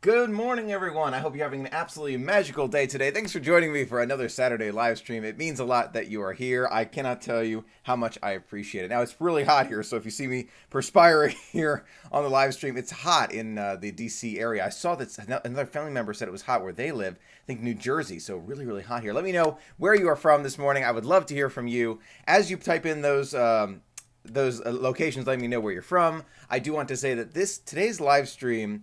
Good morning, everyone. I hope you're having an absolutely magical day today. Thanks for joining me for another Saturday live stream. It means a lot that you are here. I cannot tell you how much I appreciate it. Now, it's really hot here, so if you see me perspiring here on the live stream, it's hot in the DC area. I saw that another family member said it was hot where they live. I think New Jersey, so really, really hot here. Let me know where you are from this morning. I would love to hear from you. As you type in those locations, letting me know where you're from. I do want to say that today's live stream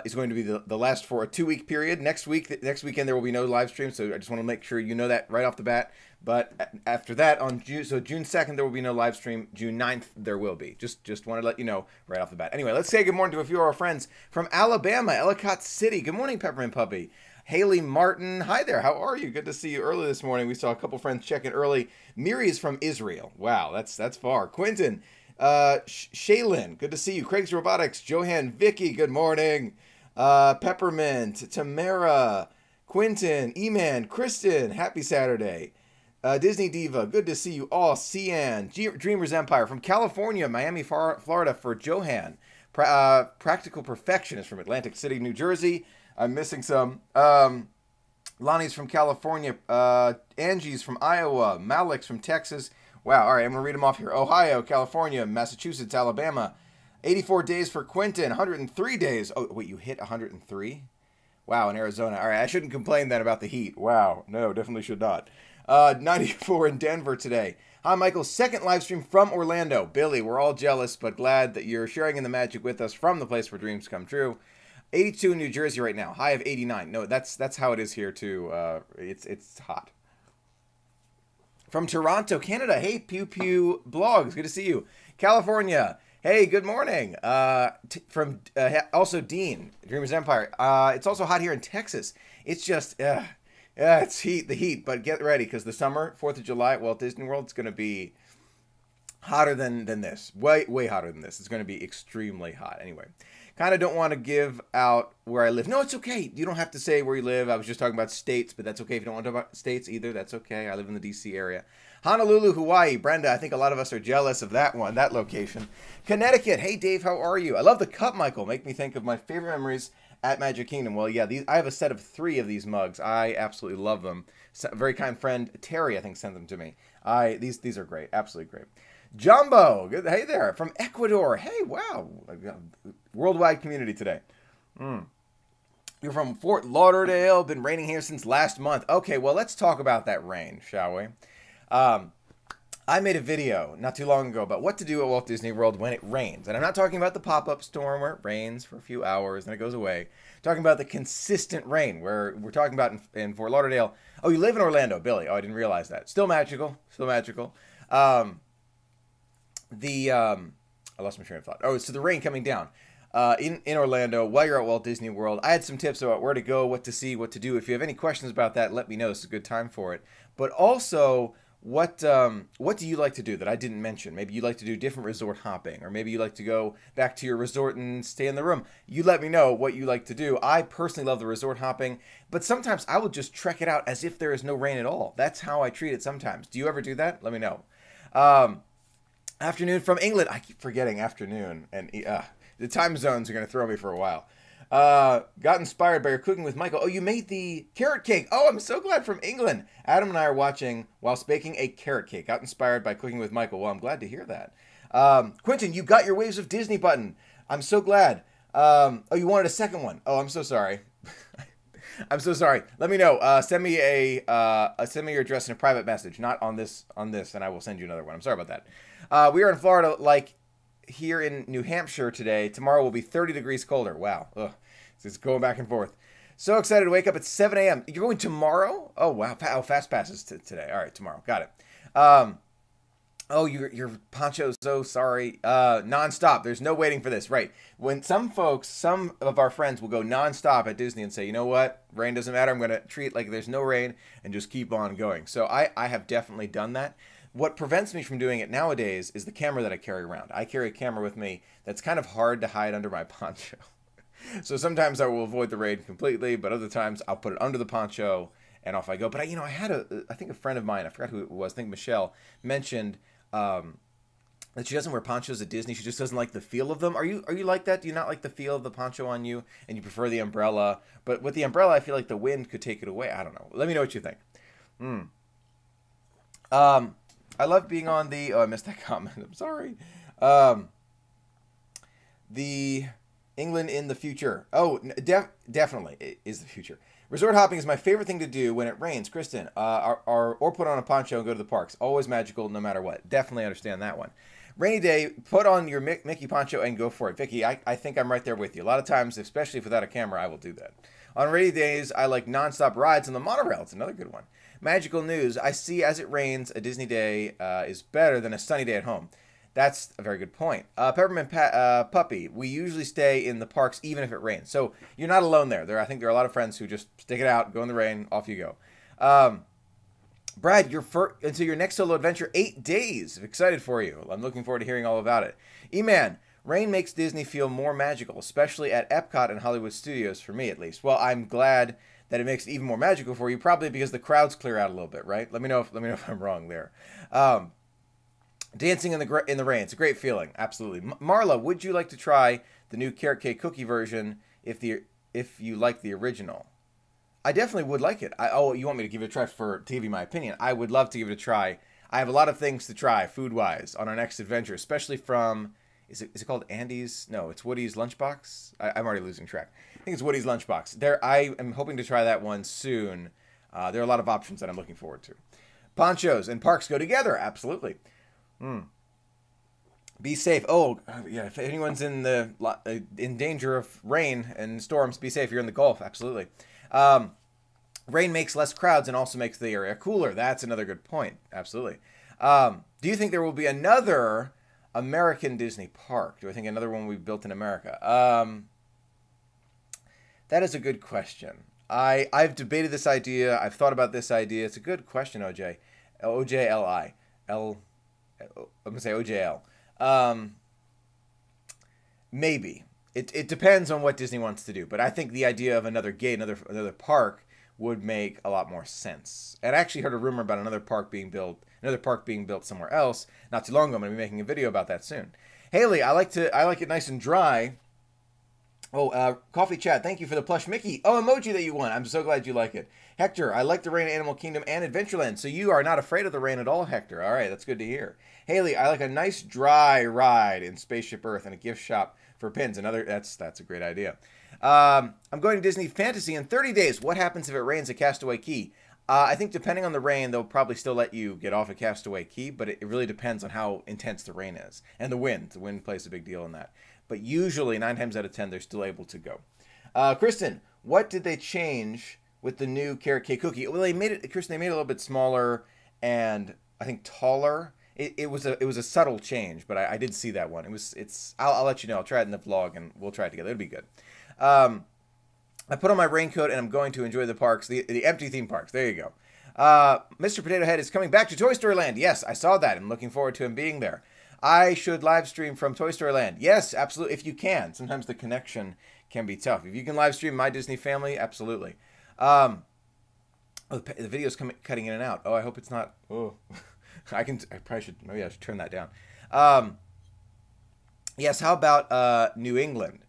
is going to be the last for a 2-week period. Next weekend there will be no live stream, so I just want to make sure you know that right off the bat. But after that, on June 2nd there will be no live stream. June 9th there will be. Just want to let you know right off the bat. Anyway, let's say good morning to a few of our friends from Alabama, Ellicott City. Good morning, Peppermint Puppy. Haley Martin, hi there. How are you? Good to see you early this morning. We saw a couple friends check in early. Miri is from Israel. Wow, that's far. Quentin. Shaylin, good to see you. Craig's Robotics, Johan, Vicky, good morning. Peppermint, Tamara, Quentin, E-Man, Kristen, happy Saturday. Disney Diva, good to see you all. Cian, Dreamers Empire from California, Miami, Florida for Johan. Practical Perfection is from Atlantic City, New Jersey. I'm missing some. Lonnie's from California. Angie's from Iowa. Malik's from Texas. Wow, all right, I'm going to read them off here. Ohio, California, Massachusetts, Alabama. 84 days for Quentin, 103 days. Oh, wait, you hit 103? Wow, in Arizona. All right, I shouldn't complain then about the heat. Wow, no, definitely should not. 94 in Denver today. Hi, Michael. Second live stream from Orlando. Billy, we're all jealous, but glad that you're sharing in the magic with us from the place where dreams come true. 82 in New Jersey right now. High of 89. No, that's how it is here, too. It's hot. From Toronto, Canada. Hey, Pew Pew Blogs. Good to see you. California. Hey, good morning. Also Dean, Dreamers Empire. It's also hot here in Texas. It's just, it's the heat. But get ready, because the summer, 4th of July at Walt Disney World, it's going to be hotter than this. Way hotter than this. It's going to be extremely hot. Anyway, kind of don't want to give out where I live. No, it's okay. You don't have to say where you live. I was just talking about states, but that's okay. If you don't want to talk about states either, that's okay. I live in the D.C. area. Honolulu, Hawaii. Brenda, I think a lot of us are jealous of that location. Connecticut. Hey, Dave, how are you? I love the cup, Michael. Make me think of my favorite memories at Magic Kingdom. Well, yeah, I have a set of 3 of these mugs. I absolutely love them. A very kind friend, Terry, I think, sent them to me. These are great. Absolutely great. Jumbo, good. Hey there, from Ecuador. Hey, wow, worldwide community today. You're from Fort Lauderdale. Been raining here since last month. Okay, well, let's talk about that rain, shall we? I made a video not too long ago about what to do at Walt Disney World when it rains, and I'm not talking about the pop-up storm where it rains for a few hours and it goes away. I'm talking about the consistent rain where we're talking about in Fort Lauderdale. Oh, you live in Orlando, Billy. Oh, I didn't realize that. Still magical. Still magical. I lost my train of thought. Oh, so the rain coming down in Orlando while you're at Walt Disney World. I had some tips about where to go, what to see, what to do. If you have any questions about that, let me know. It's a good time for it. But also, what do you like to do that I didn't mention? Maybe you like to do different resort hopping, or maybe you like to go back to your resort and stay in the room. You let me know what you like to do. I personally love the resort hopping, but sometimes I will just trek it out as if there is no rain at all. That's how I treat it sometimes. Do you ever do that? Let me know. Afternoon from England. I keep forgetting afternoon, and the time zones are going to throw me for a while. Got inspired by your cooking with Michael. Oh, you made the carrot cake. Oh, I'm so glad, from England. Adam and I are watching whilst baking a carrot cake. Got inspired by cooking with Michael. Well, I'm glad to hear that. Quentin, you got your Waves of Disney button. I'm so glad. Oh, you wanted a second one. Oh, I'm so sorry. I'm so sorry. Let me know. Send me your address in a private message, not on this, and I will send you another one. I'm sorry about that. We are in Florida, like here in New Hampshire today. Tomorrow will be 30 degrees colder. Wow. Ugh. It's going back and forth. So excited to wake up at 7 a.m. You're going tomorrow? Oh, wow. Oh, fast passes today. All right, tomorrow. Got it. Oh, your poncho's so sorry. Nonstop. There's no waiting for this. Right. When some of our friends will go nonstop at Disney and say, you know what? Rain doesn't matter. I'm going to treat it like there's no rain and just keep on going. So I have definitely done that. What prevents me from doing it nowadays is the camera that I carry around. I carry a camera with me that's kind of hard to hide under my poncho. So sometimes I will avoid the rain completely, but other times I'll put it under the poncho and off I go. But I think a friend of mine, I forgot who it was, I think Michelle, mentioned that she doesn't wear ponchos at Disney. She just doesn't like the feel of them. Are you like that? Do you not like the feel of the poncho on you, and you prefer the umbrella? But with the umbrella, I feel like the wind could take it away. I don't know. Let me know what you think. I love being on the. Oh, I missed that comment. I'm sorry. The England in the future. Oh, definitely it is the future. Resort hopping is my favorite thing to do when it rains. Kristen, or put on a poncho and go to the parks. Always magical, no matter what. Definitely understand that one. Rainy day, put on your Mickey poncho and go for it. Vicky, I think I'm right there with you. A lot of times, especially without a camera, I will do that. On rainy days, I like nonstop rides on the monorail. It's another good one. Magical news. I see as it rains, a Disney day is better than a sunny day at home. That's a very good point. Peppermint Puppy. We usually stay in the parks even if it rains. So you're not alone there. I think there are a lot of friends who just stick it out, go in the rain, off you go. Brad, until your next solo adventure, 8 days. Excited for you. I'm looking forward to hearing all about it. E-Man, rain makes Disney feel more magical, especially at Epcot and Hollywood Studios, for me at least. Well, I'm glad that it makes it even more magical for you, probably because the crowds clear out a little bit, right? Let me know if I'm wrong there. Dancing in the rain. It's a great feeling. Absolutely. Marla, would you like to try the new carrot cake cookie version if you like the original? I definitely would like it. You want me to give it a try to give you my opinion? I would love to give it a try. I have a lot of things to try food-wise on our next adventure, especially from, is it called Andy's? No, it's Woody's Lunchbox. I'm already losing track. I think it's Woody's Lunchbox. I am hoping to try that one soon. There are a lot of options that I'm looking forward to. Ponchos and parks go together. Absolutely. Be safe. Oh, yeah. If anyone's in danger of rain and storms, be safe. You're in the Gulf. Absolutely. Rain makes less crowds and also makes the area cooler. That's another good point. Absolutely. Do you think there will be another American Disney park? Do I think another one we've built in America? That is a good question. I've debated this idea. I've thought about this idea. It's a good question, OJ. OJLI. I'm going to say OJL. Maybe. It depends on what Disney wants to do. But I think the idea of another gate, another park, would make a lot more sense. And I actually heard a rumor about another park being built somewhere else not too long ago. I'm going to be making a video about that soon. Haley, I like it nice and dry. Oh, Coffee Chat, thank you for the plush Mickey. Oh, emoji that you won. I'm so glad you like it. Hector, I like the rain at Animal Kingdom and Adventureland. So you are not afraid of the rain at all, Hector. All right, that's good to hear. Haley, I like a nice dry ride in Spaceship Earth and a gift shop for pins. That's a great idea. I'm going to Disney Fantasy in 30 days. What happens if it rains at Castaway Cay? I think depending on the rain, they'll probably still let you get off at Castaway Cay, but it really depends on how intense the rain is. And the wind. The wind plays a big deal in that. But usually, 9 times out of 10, they're still able to go. Kristen, what did they change with the new carrot cake cookie? Well, they made it a little bit smaller and I think taller. It was a subtle change, but I did see that one. I'll let you know. I'll try it in the vlog and we'll try it together. It'll be good. I put on my raincoat and I'm going to enjoy the parks, the empty theme parks. There you go. Mr. Potato Head is coming back to Toy Story Land. Yes, I saw that. I'm looking forward to him being there. I should live stream from Toy Story Land. Yes, absolutely. If you can. Sometimes the connection can be tough. If you can live stream My Disney Family, absolutely. The video's cutting in and out. Oh, I hope it's not. Oh, maybe I should turn that down. Yes, how about New England?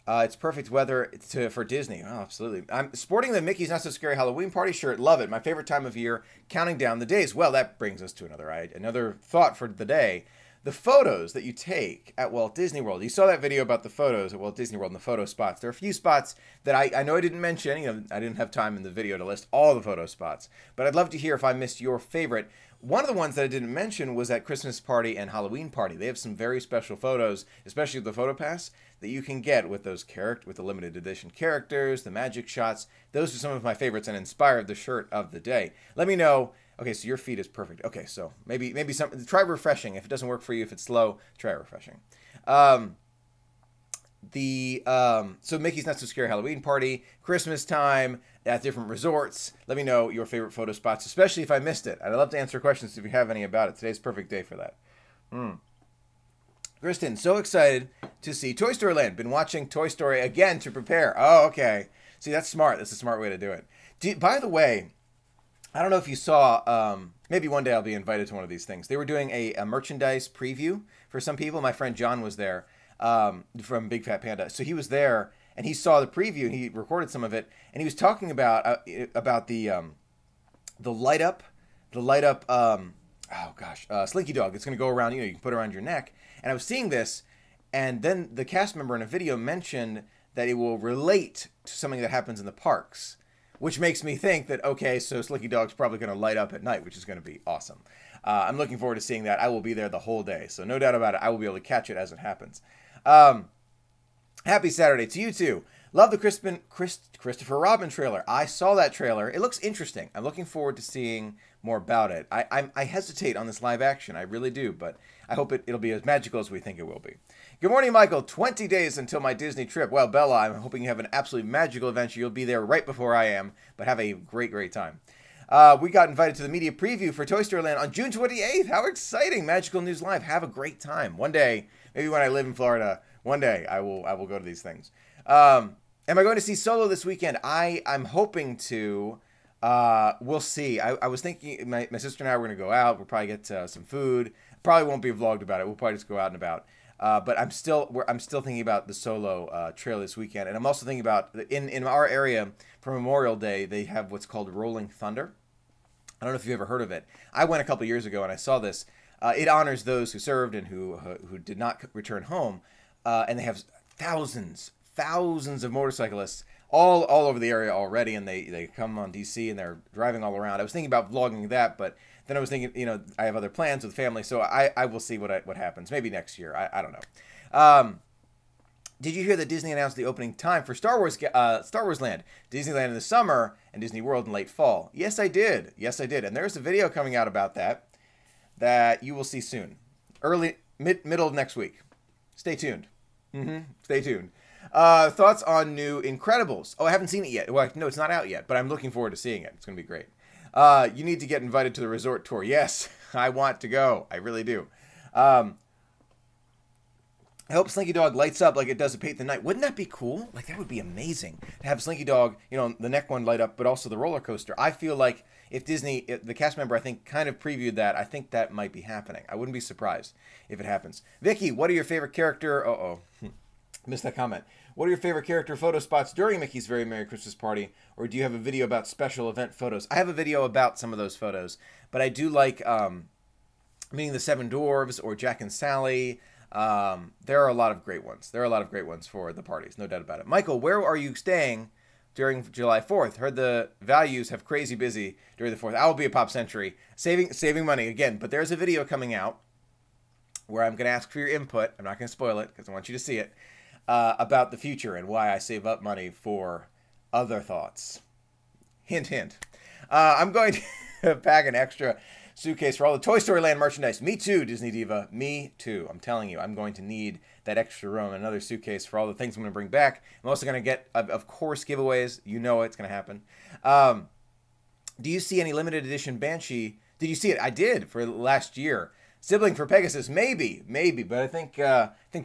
It's perfect weather for Disney. Oh, absolutely. I'm sporting the Mickey's Not So Scary Halloween Party shirt. Love it. My favorite time of year, counting down the days. Well, that brings us to another thought for the day. The photos that you take at Walt Disney World. You saw that video about the photos at Walt Disney World and the photo spots. There are a few spots that I know I didn't mention. I didn't have time in the video to list all the photo spots. But I'd love to hear if I missed your favorite. One of the ones that I didn't mention was that Christmas party and Halloween party. They have some very special photos, especially with the photo pass, that you can get with those with the limited edition characters, the magic shots. Those are some of my favorites and inspired the shirt of the day. Let me know. Okay, so your feed is perfect. Okay, so maybe try refreshing. If it doesn't work for you, if it's slow, try refreshing. So Mickey's Not So Scary Halloween Party, Christmas time at different resorts. Let me know your favorite photo spots, especially if I missed it. I'd love to answer questions if you have any about it. Today's a perfect day for that. Kristen, so excited to see Toy Story Land. Been watching Toy Story again to prepare. Oh, okay. See, that's smart. That's a smart way to do it. By the way, I don't know if you saw, maybe one day I'll be invited to one of these things. They were doing a merchandise preview for some people. My friend John was there from Big Fat Panda. So he was there and he saw the preview and he recorded some of it. And he was talking about the light up, Slinky Dog. It's going to go around, you can put it around your neck. And I was seeing this, and then the cast member in a video mentioned that it will relate to something that happens in the parks, which makes me think that, okay, so Slinky Dog's probably going to light up at night, which is going to be awesome. I'm looking forward to seeing that. I will be there the whole day, so no doubt about it, I will be able to catch it as it happens. Happy Saturday to you too. Love the Christopher Robin trailer. I saw that trailer. It looks interesting. I'm looking forward to seeing more about it. I hesitate on this live action. I really do, but I hope it'll be as magical as we think it will be. Good morning, Michael. 20 days until my Disney trip. Well, Bella, I'm hoping you have an absolutely magical adventure. You'll be there right before I am, but have a great, great time. We got invited to the media preview for Toy Story Land on June 28th. How exciting. Magical News Live. Have a great time. One day, maybe when I live in Florida, one day I will go to these things. Am I going to see Solo this weekend? I'm hoping to. We'll see. I was thinking my sister and I were going to go out. We'll probably get some food. Probably won't be vlogged about it. We'll probably just go out and about. But I'm still thinking about the Solo trail this weekend, and I'm also thinking about in our area for Memorial Day they have what's called Rolling Thunder. I don't know if you've ever heard of it. I went a couple years ago and I saw this. It honors those who served and who did not return home, and they have thousands of motorcyclists all over the area already, and they come on DC and they're driving all around. I was thinking about vlogging that, but then I was thinking, I have other plans with family, so I will see what happens. Maybe next year. I don't know. Did you hear that Disney announced the opening time for Star Wars Land? Disneyland in the summer and Disney World in late fall. Yes, I did. And there's a video coming out about that you will see soon. Middle of next week. Stay tuned. Stay tuned. Thoughts on new Incredibles? Oh, I haven't seen it yet. Well, no, it's not out yet, but I'm looking forward to seeing it. It's going to be great. You need to get invited to the resort tour. Yes, I want to go. I really do. I hope Slinky Dog lights up like it does at Pate the Night. Wouldn't that be cool? Like, that would be amazing to have Slinky Dog, the neck one light up, but also the roller coaster. I feel like if the cast member, I think, kind of previewed that, I think that might be happening. I wouldn't be surprised if it happens. Vicky, what are your favorite character... Missed that comment. What are your favorite character photo spots during Mickey's Very Merry Christmas Party? Or do you have a video about special event photos? I have a video about some of those photos, but I do like meeting the Seven Dwarves or Jack and Sally. There are a lot of great ones. There are a lot of great ones for the parties, no doubt about it. Michael, where are you staying during July 4th? Heard the values have crazy busy during the 4th. I will be at Pop Century, saving money again. But there's a video coming out where I'm going to ask for your input. I'm not going to spoil it because I want you to see it. About the future and why I save up money for other thoughts. Hint, hint. I'm going to pack an extra suitcase for all the Toy Story Land merchandise. Me too, Disney Diva. Me too. I'm telling you, I'm going to need that extra room, another suitcase for all the things I'm going to bring back. I'm also going to get, of course, giveaways. You know it's going to happen. Do you see any limited edition Banshee? Did you see it? I did for last year. Sibling for Pegasus, maybe, but I think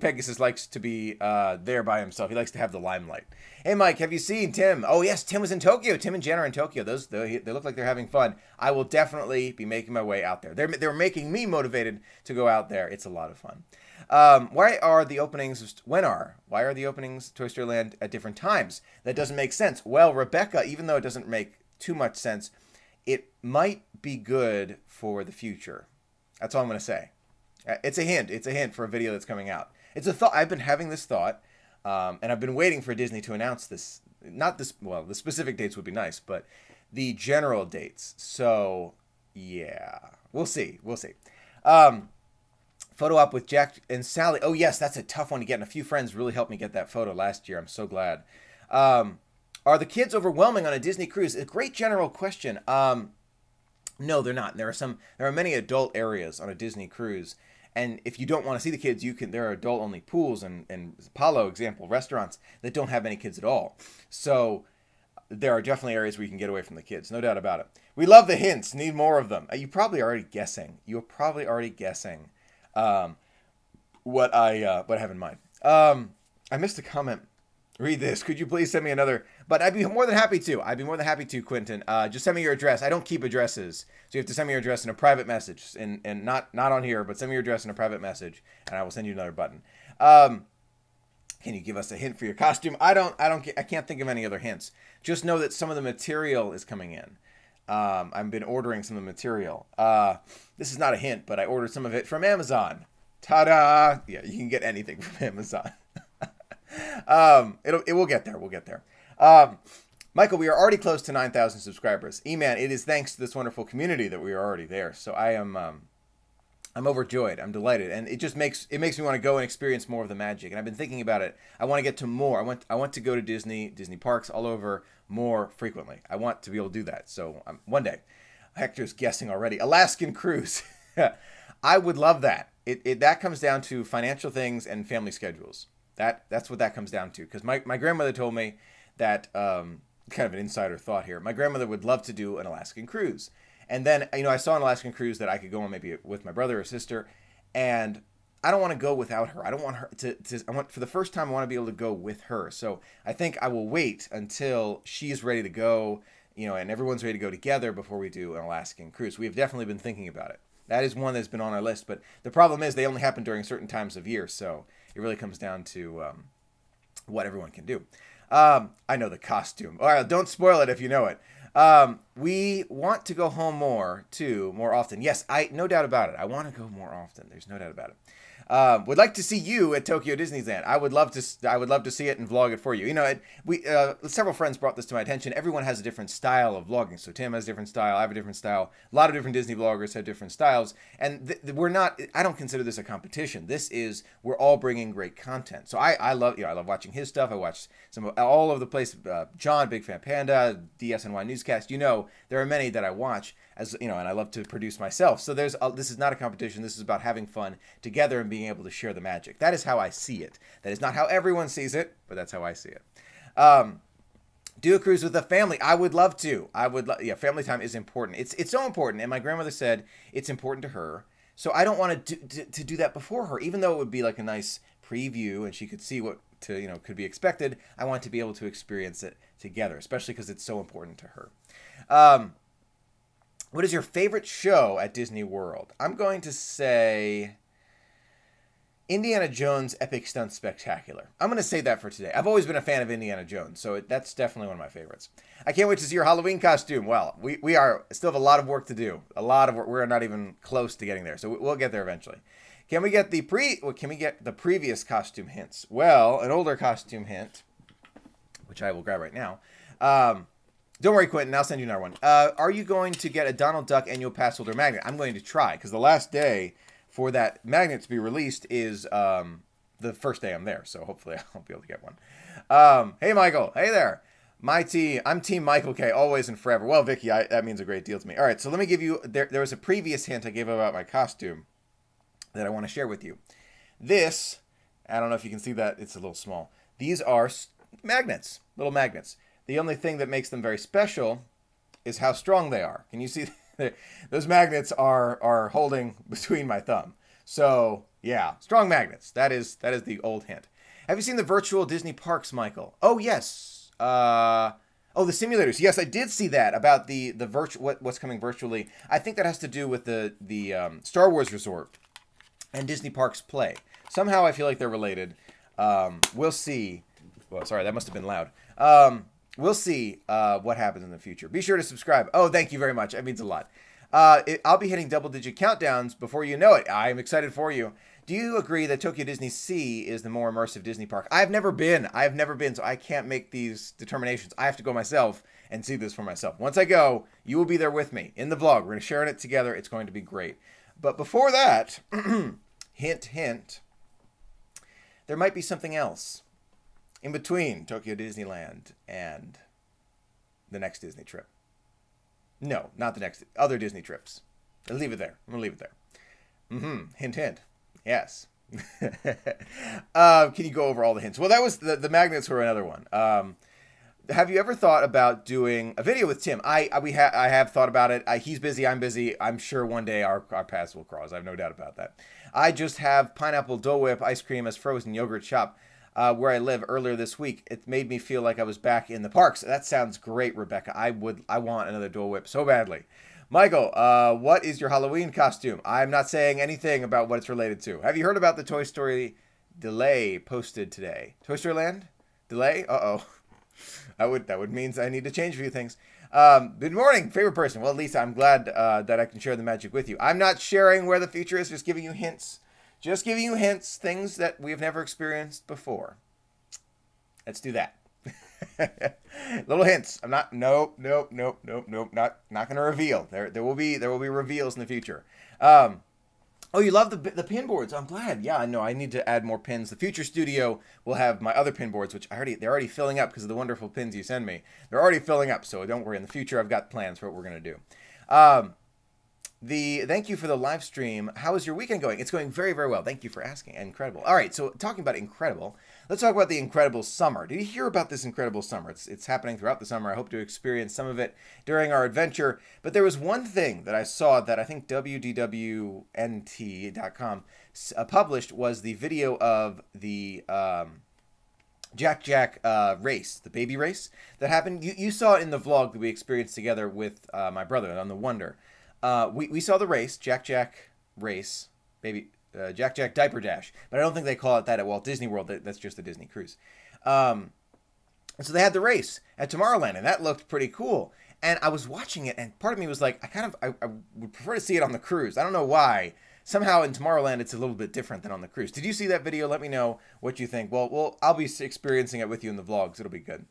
Pegasus likes to be there by himself. He likes to have the limelight. Hey, Mike, have you seen Tim? Oh, yes, Tim was in Tokyo. Tim and Jen are in Tokyo. They look like they're having fun. I will definitely be making my way out there. They're making me motivated to go out there. It's a lot of fun. Why are the openings Toy Story Land at different times? That doesn't make sense. Well, Rebecca, even though it doesn't make too much sense, it might be good for the future. That's all I'm going to say. It's a hint. It's a hint for a video that's coming out. It's a thought. I've been having this thought, and I've been waiting for Disney to announce this. Not this. Well, the specific dates would be nice, but the general dates. So, yeah, we'll see. We'll see. Photo op with Jack and Sally. Oh, yes, that's a tough one to get. And a few friends really helped me get that photo last year. I'm so glad. Are the kids overwhelming on a Disney cruise? A great general question. No, they're not. There are many adult areas on a Disney cruise, and if you don't want to see the kids, there are adult-only pools and Apollo example restaurants that don't have any kids at all. So there are definitely areas where you can get away from the kids, no doubt about it. We love the hints. Need more of them. You're probably already guessing. What I have in mind. I missed a comment Read this. Could you please send me another? But I'd be more than happy to. I'd be more than happy to, Quentin. Just send me your address. I don't keep addresses, so you have to send me your address in a private message, and not on here, but send me your address in a private message, and I will send you another button. Can you give us a hint for your costume? I can't think of any other hints. Just know that some of the material is coming in. I've been ordering some of the material. This is not a hint, but I ordered some of it from Amazon. Ta-da! Yeah, you can get anything from Amazon. It will get there. We'll get there. Michael, we are already close to 9,000 subscribers. E-Man, it is thanks to this wonderful community that we are already there. So I'm overjoyed. I'm delighted, and it makes me want to go and experience more of the magic. And I've been thinking about it. I want to get to more. I want to go to Disney parks all over more frequently. I want to be able to do that. So one day, Hector's guessing already. Alaskan cruise. I would love that. That comes down to financial things and family schedules. That's what that comes down to. Because my grandmother told me that, kind of an insider thought here, my grandmother would love to do an Alaskan cruise. And then, I saw an Alaskan cruise that I could go on maybe with my brother or sister, and I don't want to go without her. I don't want her for the first time, I want to be able to go with her. So I think I will wait until she's ready to go, and everyone's ready to go together before we do an Alaskan cruise. We have definitely been thinking about it. That is one that's been on our list, but the problem is they only happen during certain times of year, so it really comes down to what everyone can do. I know the costume. All right, don't spoil it if you know it. We want to go home more often. Yes, no doubt about it. I want to go more often. There's no doubt about it. Would like to see you at Tokyo Disneyland. I would love to see it and vlog it for you. Several friends brought this to my attention. Everyone has a different style of vlogging. So Tim has a different style. I have a different style. A lot of different Disney vloggers have different styles. And I don't consider this a competition. We're all bringing great content. So I love watching his stuff. I watch all over the place. John, Big Fan Panda, DSNY Newscast. There are many that I watch. And I love to produce myself. So this is not a competition. This is about having fun together and being able to share the magic. That is how I see it. That is not how everyone sees it, but that's how I see it. Do a cruise with the family. I would love to. Family time is important. It's so important. And my grandmother said it's important to her. So I don't want to do that before her, even though it would be like a nice preview and she could see what could be expected. I want to be able to experience it together, especially because it's so important to her. What is your favorite show at Disney World? I'm going to say Indiana Jones Epic Stunt Spectacular. I'm going to say that for today. I've always been a fan of Indiana Jones, so that's definitely one of my favorites. I can't wait to see your Halloween costume. Well, we still have a lot of work to do. A lot of work. We're not even close to getting there, so we'll get there eventually. Can we get the previous costume hints? Well, an older costume hint, which I will grab right now. Don't worry, Quentin. I'll send you another one. Are you going to get a Donald Duck annual pass holder magnet? I'm going to try, because the last day for that magnet to be released is the first day I'm there. So hopefully I'll be able to get one. Hey, Michael. Hey there. I'm Team Michael K. Always and forever. Well, Vicky, that means a great deal to me. All right, so let me give you... There was a previous hint I gave about my costume that I want to share with you. This, I don't know if you can see that. It's a little small. These are magnets, little magnets. The only thing that makes them very special is how strong they are. Can you see? Those magnets are holding between my thumb. So, yeah, strong magnets. That is the old hint. Have you seen the virtual Disney parks, Michael? Oh, yes. The simulators. Yes, I did see that about the virtual what's coming virtually. I think that has to do with the Star Wars Resort and Disney Parks Play. Somehow I feel like they're related. We'll see. Well, sorry, that must have been loud. We'll see what happens in the future. Be sure to subscribe. Oh, thank you very much. That means a lot. I'll be hitting double-digit countdowns before you know it. I'm excited for you. Do you agree that Tokyo Disney Sea is the more immersive Disney park? I've never been, so I can't make these determinations. I have to go myself and see this for myself. Once I go, you will be there with me in the vlog. We're going to share it together. It's going to be great. But before that, hint, hint, there might be something else in between Tokyo Disneyland and the next Disney trip. No, not the next. Other Disney trips. I'll leave it there. I'm going to leave it there. Hint, hint. Yes. Can you go over all the hints? Well, that was the magnets were another one. Have you ever thought about doing a video with Tim? I have thought about it. He's busy. I'm busy. I'm sure one day our paths will cross. I have no doubt about that. I just have pineapple Dole Whip ice cream as frozen yogurt chop. where I live earlier this week. It made me feel like I was back in the parks. That sounds great, Rebecca. I want another Dole Whip so badly. Michael, what is your Halloween costume? I'm not saying anything about what it's related to. Have you heard about the Toy Story delay posted today? Toy Story Land? Delay? Uh-oh. That would mean I need to change a few things. Good morning, favorite person. Well, Lisa, I'm glad that I can share the magic with you. I'm not sharing where the future is, just giving you hints. Just giving you hints, things that we've never experienced before. Let's do that. Little hints. I'm not. Nope. Not going to reveal. There will be reveals in the future. Oh, you love the pin boards. I'm glad. Yeah, I know. I need to add more pins. The future studio will have my other pin boards, which they're already filling up because of the wonderful pins you send me. They're already filling up, so don't worry. In the future, I've got plans for what we're going to do. Thank you for the live stream. How is your weekend going? It's going very, very well. Thank you for asking. Incredible. All right, so talking about incredible, let's talk about the incredible summer. Did you hear about this incredible summer? It's happening throughout the summer. I hope to experience some of it during our adventure. But there was one thing that I saw that I think WDWNT.com published was the video of the Jack race, the baby race that happened. You saw it in the vlog that we experienced together with my brother on the Wonder. We saw the race, Jack race, baby, Jack diaper dash, but I don't think they call it that at Walt Disney World. That's just the Disney cruise. And so they had the race at Tomorrowland, and that looked pretty cool. And I was watching it, and part of me was like, I would prefer to see it on the cruise. I don't know why. Somehow in Tomorrowland, it's a little bit different than on the cruise. Did you see that video? Let me know what you think. Well, I'll be experiencing it with you in the vlogs. It'll be good.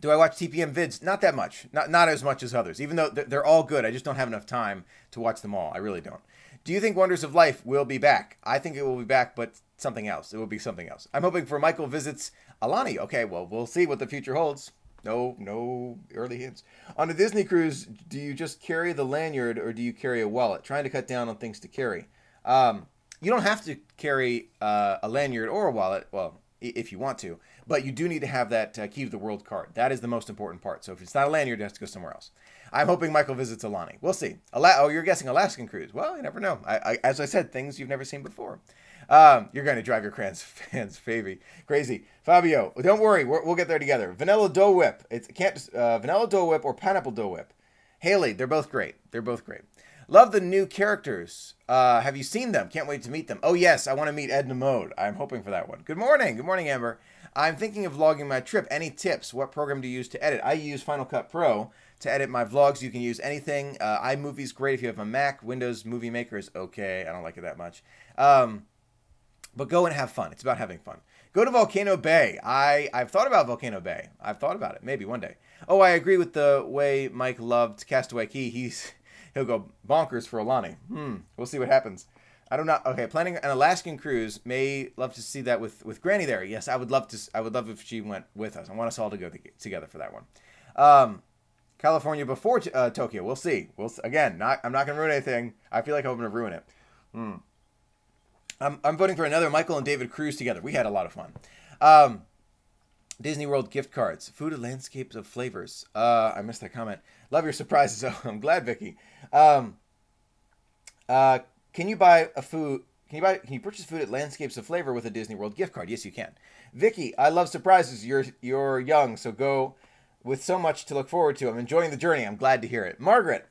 Do I watch TPM vids? Not that much. Not as much as others. Even though they're all good, I just don't have enough time to watch them all. I really don't. Do you think Wonders of Life will be back? I think it will be back, but something else. It will be something else. I'm hoping for Michael visits Alani. Okay, well, we'll see what the future holds. No early hints. On a Disney cruise, do you just carry the lanyard or do you carry a wallet? Trying to cut down on things to carry. You don't have to carry a lanyard or a wallet. Well, if you want to. But you do need to have that key to the world card. That is the most important part. So if it's not a lanyard, it has to go somewhere else. I'm hoping Michael visits Alani. We'll see. Oh, you're guessing Alaskan cruise. Well, you never know. As I said, things you've never seen before. You're going to drive your fans crazy. Fabio, don't worry. We'll get there together. Vanilla Dole Whip. Vanilla Dole Whip or Pineapple Dole Whip. Haley, they're both great. Love the new characters. Have you seen them? Can't wait to meet them. Oh, yes. I want to meet Edna Mode. I'm hoping for that one. Good morning. Good morning, Amber. I'm thinking of vlogging my trip. Any tips? What program do you use to edit? I use Final Cut Pro to edit my vlogs. You can use anything. iMovie's great if you have a Mac. Windows Movie Maker is okay. I don't like it that much. But go and have fun. It's about having fun. Go to Volcano Bay. I've thought about Volcano Bay. I've thought about it. Maybe one day. Oh, I agree with the way Mike loved Castaway Cay. He'll go bonkers for Alani. We'll see what happens. I don't know. Okay, planning an Alaskan cruise. May love to see that with Granny there. Yes, I would love if she went with us. I want us all to go together for that one. California before Tokyo. We'll see. Again, I'm not going to ruin anything. I feel like I'm going to ruin it. I'm voting for another Michael and David cruise together. We had a lot of fun. Disney World gift cards. Food and landscapes of flavors. I missed that comment. Love your surprises. Oh, I'm glad, Vicky. Can you purchase food at Landscapes of Flavor with a Disney World gift card? Yes, you can. Vicky, I love surprises. You're young, so go with so much to look forward to. I'm enjoying the journey. I'm glad to hear it. Margaret,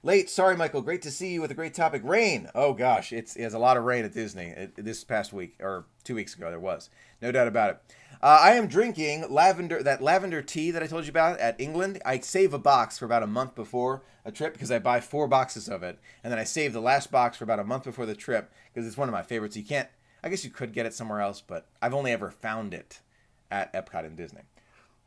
late. Sorry, Michael. Great to see you with a great topic. Rain. Oh, gosh. It has a lot of rain at Disney this past week, or 2 weeks ago there was. No doubt about it. I am drinking that lavender tea that I told you about at England. I save a box for about a month before a trip because I buy 4 boxes of it. And then I save the last box for about a month before the trip because it's one of my favorites. I guess you could get it somewhere else, but I've only ever found it at Epcot and Disney.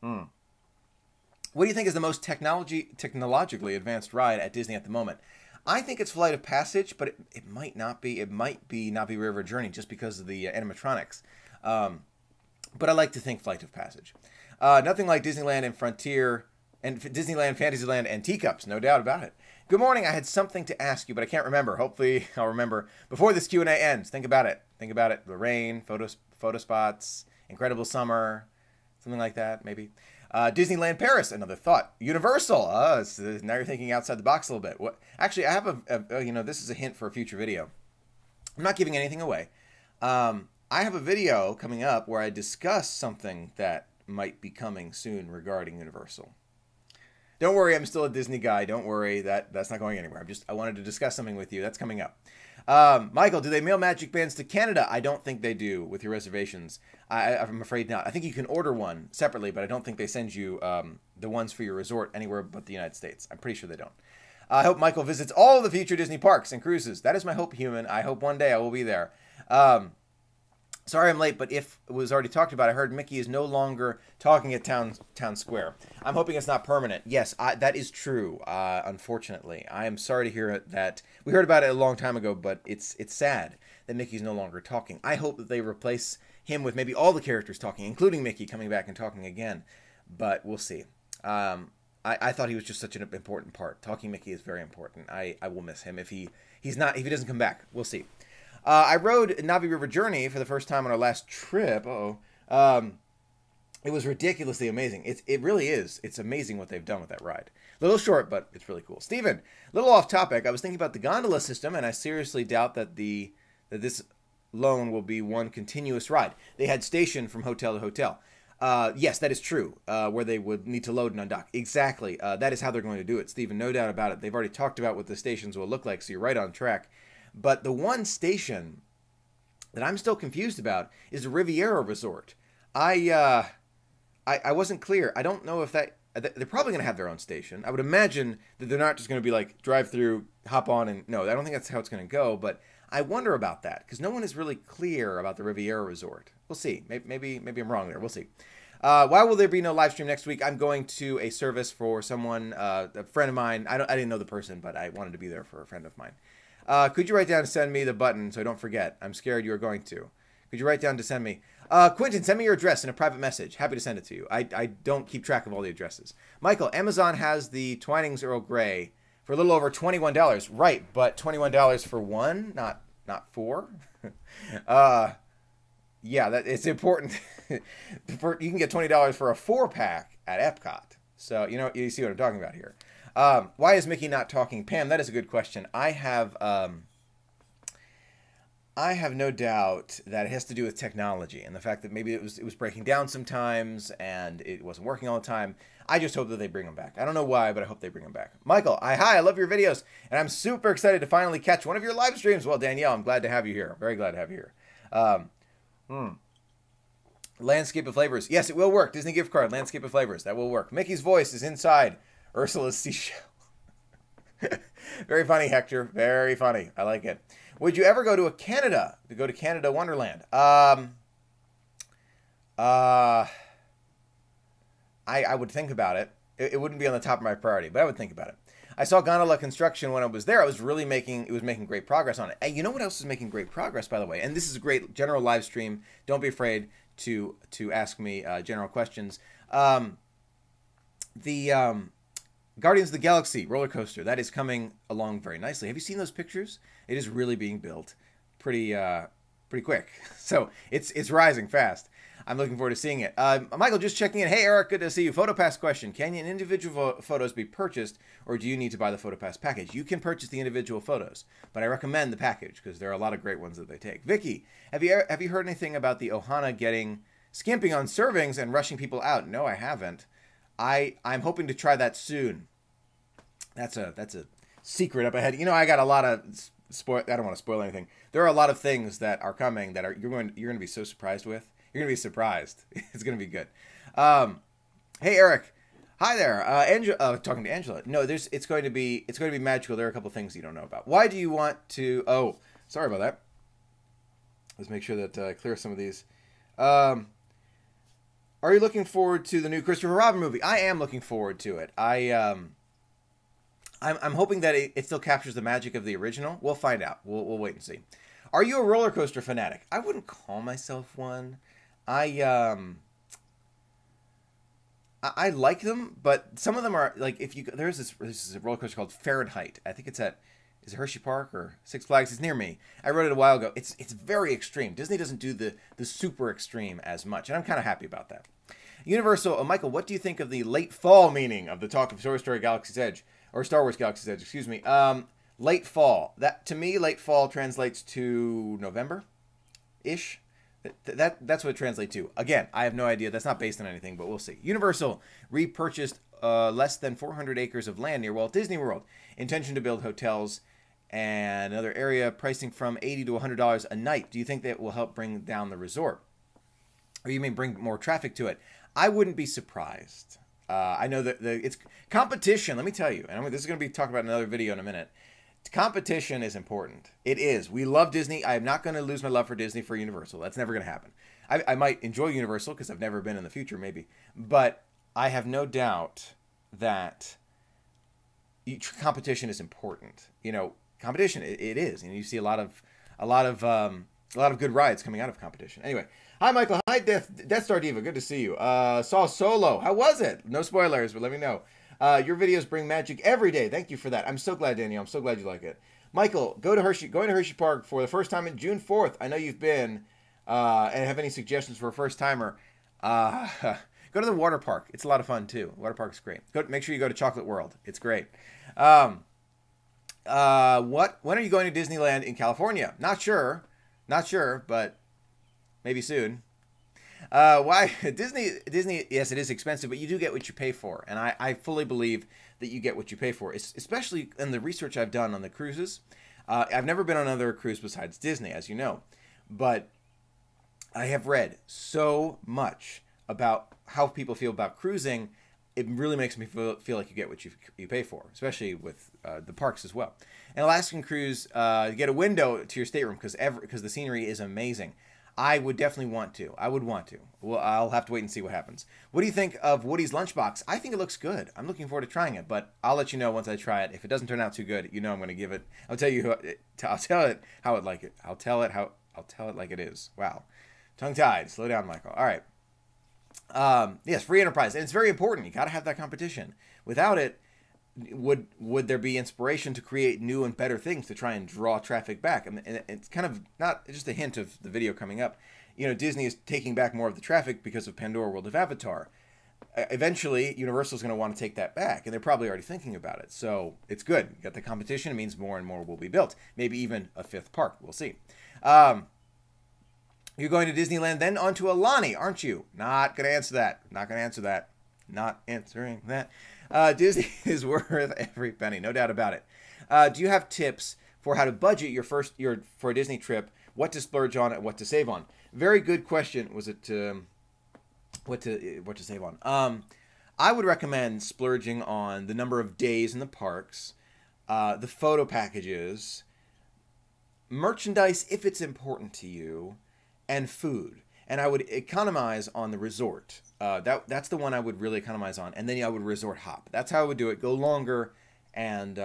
What do you think is the most technologically advanced ride at Disney at the moment? I think it's Flight of Passage, but it might not be. It might be Navi River Journey just because of the animatronics. But I like to think Flight of Passage. Nothing like Disneyland and Frontier and Disneyland, Fantasyland, and Teacups, no doubt about it. Good morning. I had something to ask you, but I can't remember. Hopefully, I'll remember before this Q&A ends. Think about it. The rain, photo spots, incredible summer, something like that, maybe. Disneyland Paris, another thought. Universal. Now you're thinking outside the box a little bit. Actually, I have this is a hint for a future video. I'm not giving anything away. I have a video coming up where I discuss something that might be coming soon regarding Universal. Don't worry, I'm still a Disney guy. Don't worry, that's not going anywhere. I wanted to discuss something with you. That's coming up. Michael, do they mail Magic Bands to Canada? I don't think they do with your reservations. I'm afraid not. I think you can order one separately, but I don't think they send you the ones for your resort anywhere but the United States. I'm pretty sure they don't. I hope Michael visits all of the future Disney parks and cruises. That is my hope, human. I hope one day I will be there. Sorry I'm late, but if it was already talked about, I heard Mickey is no longer talking at Town Square. I'm hoping it's not permanent. Yes, that is true, unfortunately. I am sorry to hear that. We heard about it a long time ago, but it's sad that Mickey's no longer talking. I hope that they replace him with maybe all the characters talking, including Mickey coming back and talking again. But we'll see. I thought he was just such an important part. Talking Mickey is very important. I will miss him if he doesn't come back. We'll see. I rode Navi River Journey for the first time on our last trip. It was ridiculously amazing. It really is. It's amazing what they've done with that ride. A little short, but it's really cool. Steven, a little off topic. I was thinking about the gondola system, and I seriously doubt that this loan will be one continuous ride. They had station from hotel to hotel. Yes, that is true, where they would need to load and undock. Exactly. That is how they're going to do it, Steven. No doubt about it. They've already talked about what the stations will look like, so you're right on track. But the one station that I'm still confused about is the Riviera Resort. I wasn't clear. I don't know if they're probably going to have their own station. I would imagine that they're not just going to be like drive through, hop on, and no, I don't think that's how it's going to go. But I wonder about that because no one is really clear about the Riviera Resort. We'll see. Maybe I'm wrong there. We'll see. Why will there be no live stream next week? I'm going to a service for someone, a friend of mine. I didn't know the person, but I wanted to be there for a friend of mine. Could you write down to send me the button so I don't forget? I'm scared you are going to. Could you write down to send me? Quentin, send me your address in a private message. Happy to send it to you. I don't keep track of all the addresses. Michael, Amazon has the Twinings Earl Grey for a little over $21. Right, but $21 for one, not four. Yeah, it's important. You can get $20 for a 4-pack at Epcot. So, you see what I'm talking about here. Why is Mickey not talking? Pam, that is a good question. I have no doubt that it has to do with technology and the fact that maybe it was breaking down sometimes and it wasn't working all the time. I just hope that they bring him back. I don't know why, but I hope they bring him back. Michael, hi, I love your videos, and I'm super excited to finally catch one of your live streams. Well, Danielle, I'm glad to have you here. Very glad to have you here. Landscape of Flavors. Yes, it will work. Disney gift card, Landscape of Flavors. That will work. Mickey's voice is inside Ursula's seashell. Very funny, Hector. Very funny. I like it. Would you ever go to Canada Wonderland? I would think about it. It wouldn't be on the top of my priority, but I would think about it. I saw gondola construction when I was there. It was making great progress on it. Hey, you know what else is making great progress, by the way? And this is a great general live stream. Don't be afraid to ask me general questions. Guardians of the Galaxy roller coaster, that is coming along very nicely. Have you seen those pictures? It is really being built pretty quick. So it's rising fast. I'm looking forward to seeing it. Michael, just checking in. Hey, Eric, good to see you. PhotoPass question. Can individual photos be purchased, or do you need to buy the PhotoPass package? You can purchase the individual photos, but I recommend the package because there are a lot of great ones that they take. Vicky, have you heard anything about the Ohana skimping on servings and rushing people out? No, I haven't. I'm hoping to try that soon. That's a secret up ahead. I got a lot of I don't want to spoil anything. There are a lot of things that are coming that you're going to be so surprised with. You're going to be surprised. It's going to be good. Hey Eric. Hi there. Talking to Angela. No, it's going to be magical. There are a couple things you don't know about. Why do you want to sorry about that. Let's make sure that I clear some of these. Are you looking forward to the new Christopher Robin movie? I am looking forward to it. I'm hoping that it still captures the magic of the original. We'll find out. We'll wait and see. Are you a roller coaster fanatic? I wouldn't call myself one. I like them, but some of them are like there's this roller coaster called Fahrenheit. I think it's at Hershey Park or Six Flags. It's near me. I rode it a while ago. It's very extreme. Disney doesn't do the super extreme as much, and I'm kind of happy about that. Universal, Michael, what do you think of the late fall meaning of the talk of Toy Story Galaxy's Edge or Star Wars Galaxy's Edge? Excuse me. Late fall. That to me, late fall translates to November-ish. That's what it translates to. Again, I have no idea. That's not based on anything, but we'll see. Universal repurchased less than 400 acres of land near Walt Disney World. Intention to build hotels and another area, pricing from $80 to $100 a night. Do you think that will help bring down the resort? Or you may bring more traffic to it? I wouldn't be surprised. I know that it's competition. Let me tell you, and this is going to be talked about in another video in a minute. Competition is important. It is. We love Disney. I am not going to lose my love for Disney for Universal. That's never going to happen. I might enjoy Universal because I've never been in the future, maybe. But I have no doubt that competition is important. You know, competition. It is, and you see a lot of good rides coming out of competition. Anyway, hi Michael. Hi Death Star Diva. Good to see you. Saw Solo. How was it? No spoilers, but let me know. Your videos bring magic every day. Thank you for that. I'm so glad, Daniel. I'm so glad you like it. Michael, going to Hershey Park for the first time in June 4th. I know you've been, and have any suggestions for a first timer? Go to the water park. It's a lot of fun too. Water park's great. Make sure you go to Chocolate World. It's great. When are you going to Disneyland in California? Not sure, but maybe soon. Why Disney? Yes, it is expensive, but you do get what you pay for, and I fully believe that you get what you pay for. Especially in the research I've done on the cruises. I've never been on another cruise besides Disney, as you know, but I have read so much about how people feel about cruising. It really makes me feel like you get what you pay for, especially with the parks as well. An Alaskan cruise, you get a window to your stateroom because the scenery is amazing. I would definitely want to. I would want to. Well, I'll have to wait and see what happens. What do you think of Woody's Lunchbox? I think it looks good. I'm looking forward to trying it, but I'll let you know once I try it. If it doesn't turn out too good, you know I'm going to give it. I'll tell it how it like it. I'll tell it like it is. Wow, tongue-tied. Slow down, Michael. All right. Yes, free enterprise, and it's very important. You got to have that competition. Without it, would there be inspiration to create new and better things to try and draw traffic back? I mean, and it's kind of not just a hint of the video coming up. You know, Disney is taking back more of the traffic because of Pandora World of Avatar. Eventually, Universal is going to want to take that back, and they're probably already thinking about it. So it's good. You got the competition. It means more and more will be built. Maybe even a fifth park. We'll see. You're going to Disneyland, then on to Alani, aren't you? Not going to answer that. Not going to answer that. Not answering that. Disney is worth every penny, no doubt about it. Do you have tips for how to budget for a Disney trip? What to splurge on and what to save on? Very good question. Was it what to save on? I would recommend splurging on the number of days in the parks, the photo packages, merchandise if it's important to you, and food. And I would economize on the resort. That's the one I would really economize on. And then I would resort hop. That's how I would do it. Go longer and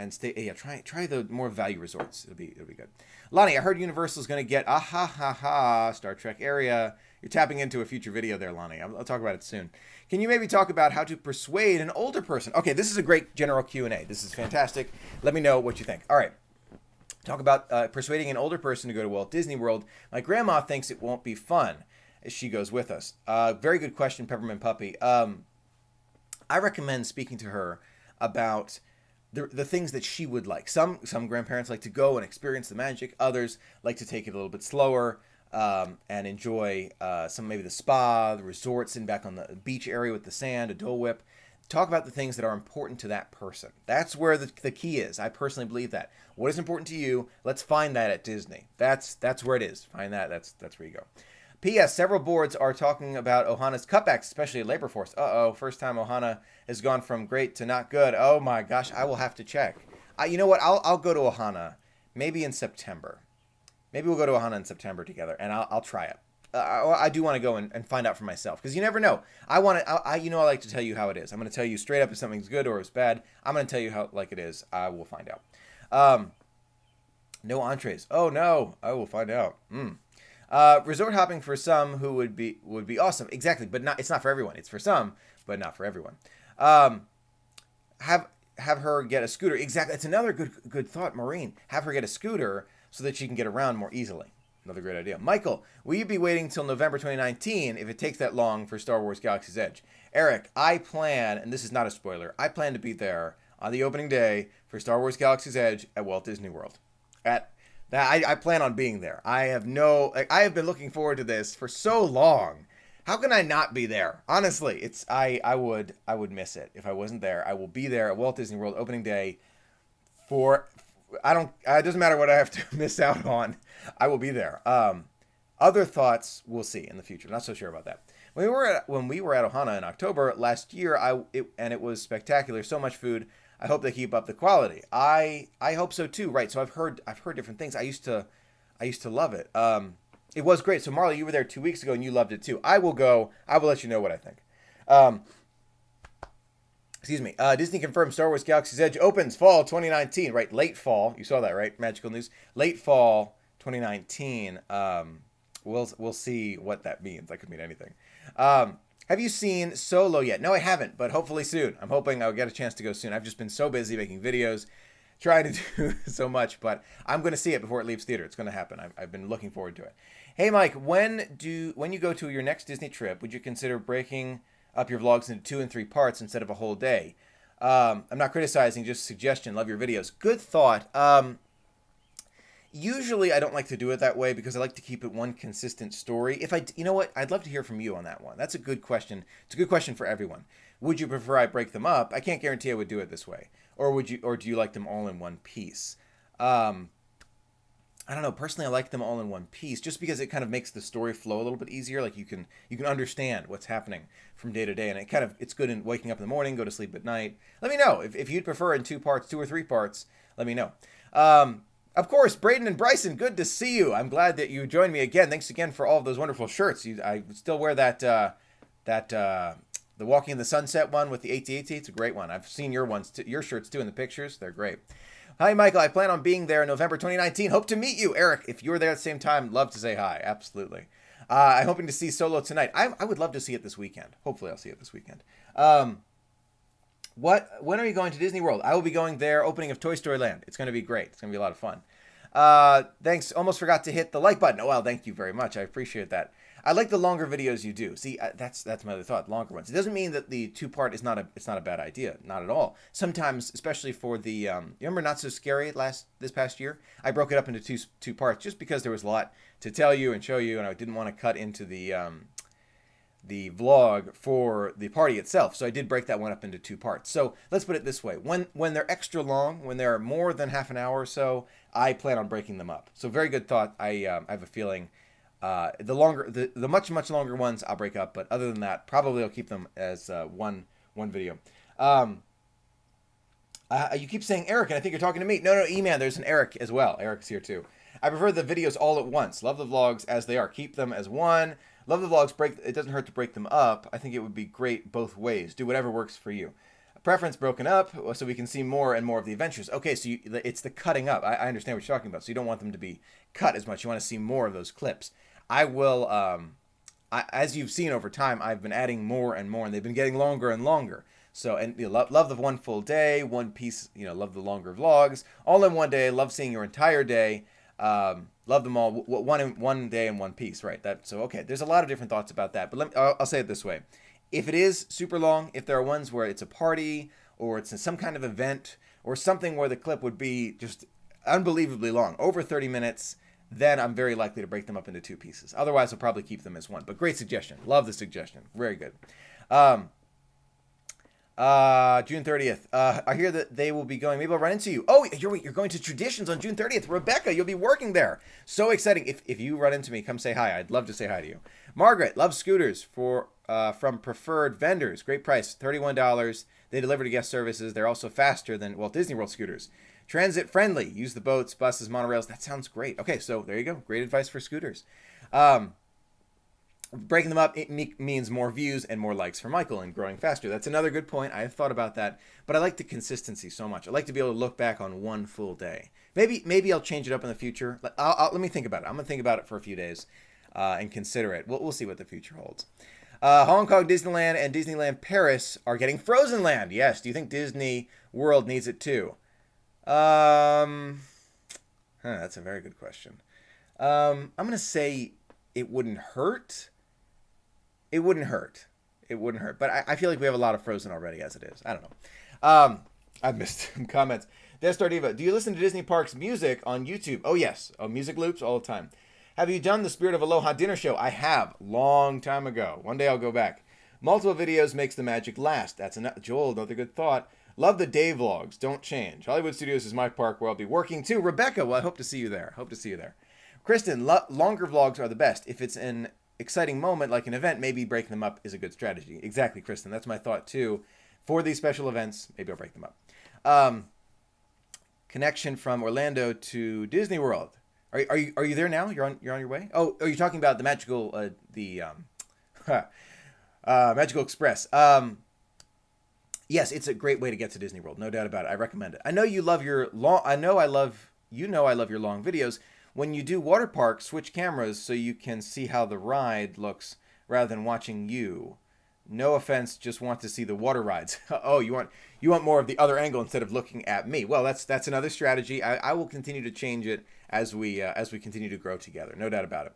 stay. Yeah, try the more value resorts. It'll be good. Lonnie, I heard Universal is going to get Star Trek area. You're tapping into a future video there, Lonnie. I'll talk about it soon. Can you maybe talk about how to persuade an older person? Okay, this is a great general Q&A. This is fantastic. Let me know what you think. All right. Talk about persuading an older person to go to Walt Disney World. My grandma thinks it won't be fun as she goes with us. Very good question, Peppermint Puppy. I recommend speaking to her about the things that she would like. Some grandparents like to go and experience the magic. Others like to take it a little bit slower and enjoy maybe the spa, the resort, sitting back on the beach area with the sand, a Dole Whip. Talk about the things that are important to that person. That's where the key is. I personally believe that. What is important to you? Let's find that at Disney. That's where it is. Find that. That's where you go. P.S. Several boards are talking about Ohana's cutbacks, especially at Labor Force. Uh-oh. First time Ohana has gone from great to not good. Oh, my gosh. I will have to check. You know what? I'll go to Ohana maybe in September. Maybe we'll go to Ohana in September together, and I'll try it. I do want to go and find out for myself, because you never know. I like to tell you how it is. I'm going to tell you straight up if something's good or it's bad. I'm going to tell you how like it is. I will find out. No entrees. Oh no, I will find out. Resort hopping for some who would be awesome. Exactly, but it's not for everyone. It's for some, but not for everyone. Have her get a scooter. Exactly. It's another good thought, Maureen. Have her get a scooter so that she can get around more easily. Another great idea. Michael, will you be waiting till November 2019 if it takes that long for Star Wars Galaxy's Edge? Eric, I plan, and this is not a spoiler, I plan to be there on the opening day for Star Wars Galaxy's Edge at Walt Disney World. I plan on being there. I have been looking forward to this for so long. How can I not be there? Honestly, I would miss it if I wasn't there. I will be there at Walt Disney World opening day for it doesn't matter what I have to miss out on. I will be there. Other thoughts we'll see in the future. Not so sure about that. When we were at Ohana in October last year, it was spectacular. So much food. I hope they keep up the quality. I hope so too. Right. So I've heard different things. I used to love it. It was great. So Marley, you were there 2 weeks ago and you loved it too. I will go. I will let you know what I think. Excuse me. Disney confirmed Star Wars Galaxy's Edge opens fall 2019. Right. Late fall. You saw that, right? Magical news. Late fall 2019. We'll see what that means. That could mean anything. Have you seen Solo yet? No, I haven't, but hopefully soon. I'm hoping I'll get a chance to go soon. I've just been so busy making videos, trying to do so much, but I'm going to see it before it leaves theater. It's going to happen. I've been looking forward to it. Hey, Mike, when you go to your next Disney trip, would you consider breaking up your vlogs into 2 and 3 parts instead of a whole day? I'm not criticizing, just a suggestion. Love your videos. Good thought. Usually I don't like to do it that way because I like to keep it one consistent story. You know what? I'd love to hear from you on that one. That's a good question. It's a good question for everyone. Would you prefer I break them up? I can't guarantee I would do it this way. Or do you like them all in one piece? I don't know. Personally, I like them all in one piece just because it kind of makes the story flow a little bit easier. Like you can understand what's happening from day to day, and it's good in waking up in the morning, go to sleep at night. Let me know if you'd prefer in 2 parts, 2 or 3 parts. Let me know. Of course, Braden and Bryson, good to see you. I'm glad that you joined me again. Thanks again for all of those wonderful shirts. I still wear the Walking in the Sunset one with the AT-AT. It's a great one. I've seen your shirts too in the pictures. They're great. Hi, Michael. I plan on being there in November 2019. Hope to meet you, Eric. If you're there at the same time, love to say hi. Absolutely. I'm hoping to see Solo tonight. I would love to see it this weekend. Hopefully, I'll see it this weekend. When are you going to Disney World? I will be going there, opening of Toy Story Land. It's going to be great. It's going to be a lot of fun. Thanks. Almost forgot to hit the like button. Oh, well, thank you very much. I appreciate that. I like the longer videos you do. See, that's my other thought, longer ones. It doesn't mean that the 2-part is not a bad idea. Not at all. Sometimes, especially for the, you remember Not So Scary this past year? I broke it up into two parts just because there was a lot to tell you and show you, and I didn't want to cut into the vlog for the party itself. So I did break that one up into 2 parts. So let's put it this way. When they're extra long, when they're more than half an hour or so, I plan on breaking them up. So very good thought. I have a feeling the much longer ones I'll break up, but other than that, probably I'll keep them as one video. You keep saying Eric, and I think you're talking to me. No, E-Man, there's an Eric as well. Eric's here too. I prefer the videos all at once. Love the vlogs as they are. Keep them as one. Love the vlogs. It doesn't hurt to break them up. I think it would be great both ways. Do whatever works for you. Preference broken up so we can see more and more of the adventures. Okay, so it's the cutting up. I understand what you're talking about. So you don't want them to be cut as much. You want to see more of those clips. I will, as you've seen over time, I've been adding more and more, and they've been getting longer and longer. So, and love the one full day, one piece, love the longer vlogs, all in one day. Love seeing your entire day. Love them all, one day in one piece, right? Okay, there's a lot of different thoughts about that, but I'll say it this way. If it is super long, if there are ones where it's a party, or it's some kind of event, or something where the clip would be just unbelievably long, over 30 minutes, then I'm very likely to break them up into 2 pieces. Otherwise, I'll probably keep them as one. But great suggestion. Love the suggestion. Very good. June 30th. I hear that they will be going. Maybe I'll run into you. Oh, you're going to Traditions on June 30th. Rebecca, you'll be working there. So exciting. If you run into me, come say hi. I'd love to say hi to you. Margaret, loves scooters from preferred vendors. Great price, $31. They deliver to guest services. They're also faster than Walt Disney World scooters. Transit friendly. Use the boats, buses, monorails. That sounds great. Okay, so there you go. Great advice for scooters. Breaking them up, it means more views and more likes for Michael and growing faster. That's another good point. I have thought about that, but I like the consistency so much. I like to be able to look back on one full day. Maybe I'll change it up in the future. Let me think about it. I'm going to think about it for a few days and consider it. We'll see what the future holds. Hong Kong Disneyland and Disneyland Paris are getting Frozen Land. Yes. Do you think Disney World needs it too? That's a very good question. I'm going to say it wouldn't hurt. It wouldn't hurt. It wouldn't hurt. But I feel like we have a lot of Frozen already as it is. I don't know. I've missed some comments. Death Star Diva, do you listen to Disney Parks music on YouTube? Oh, yes. Oh, music loops all the time. Have you done the Spirit of Aloha dinner show? I have. Long time ago. One day I'll go back. Multiple videos makes the magic last. That's Joel, another good thought. Love the day vlogs. Don't change. Hollywood Studios is my park where I'll be working too. Rebecca, well, I hope to see you there. Hope to see you there. Kristen, longer vlogs are the best. If it's an exciting moment like an event, maybe breaking them up is a good strategy. Exactly, Kristen. That's my thought too. For these special events, maybe I'll break them up. Connection from Orlando to Disney World. Are you there now? You're on your way? Oh, are you talking about the magical Magical Express? Yes, it's a great way to get to Disney World, no doubt about it. I recommend it. I know you love your long. I love your long videos. When you do water park, switch cameras so you can see how the ride looks rather than watching you. No offense, just want to see the water rides. Oh, you want more of the other angle instead of looking at me. Well, that's another strategy. I will continue to change it as we continue to grow together. No doubt about it.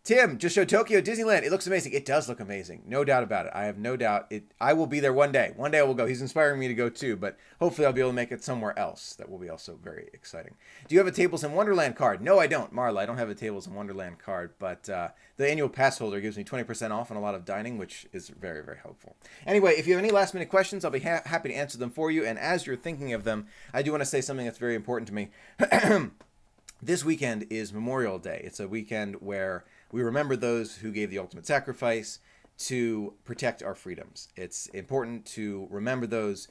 Tim, just showed Tokyo Disneyland. It looks amazing. It does look amazing. No doubt about it. I have no doubt. I will be there one day. One day I will go. He's inspiring me to go too, but hopefully I'll be able to make it somewhere else. That will be also very exciting. Do you have a Tables in Wonderland card? No, I don't. Marla, I don't have a Tables in Wonderland card, but the annual pass holder gives me 20% off on a lot of dining, which is very, very helpful. Anyway, if you have any last minute questions, I'll be happy to answer them for you. And as you're thinking of them, I do want to say something that's very important to me. This weekend is Memorial Day. It's a weekend where we remember those who gave the ultimate sacrifice to protect our freedoms. It's important to remember those